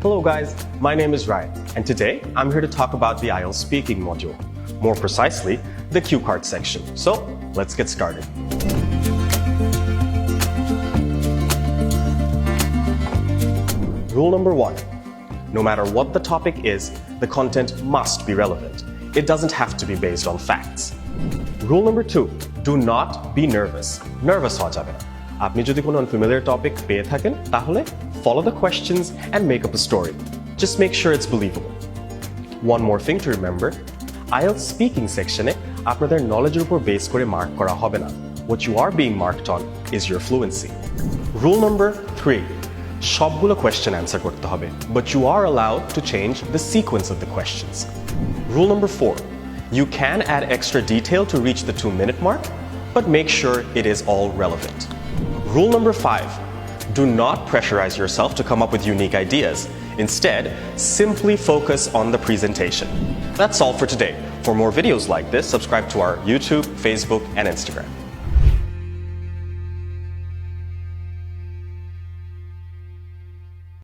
Hello guys, my name is Ryan, and today I'm here to talk about the IELTS speaking module, more precisely, the cue card section. So, let's get started. Rule number 1. No matter what the topic is, the content must be relevant. It doesn't have to be based on facts. Rule number 2. Do not be nervous. Nervous হওয়া যাবে না। আপনি যদি কোনো unfamiliar topic পেয়ে থাকেন, তাহলে follow the questions and make up a story. Just make sure it's believable. One more thing to remember, IELTS speaking sectionে আপনাদের knowledgeর উপর base করে mark করা হবে না. What you are being marked on is your fluency. Rule number 3. সবগুলো question answer করতে হবে, but you are allowed to change the sequence of the questions. Rule number 4. You can add extra detail to reach the 2-minute mark, but make sure it is all relevant. Rule number 5. Do not pressurize yourself to come up with unique ideas. Instead, simply focus on the presentation. That's all for today. For more videos like this, subscribe to our YouTube, Facebook, and Instagram.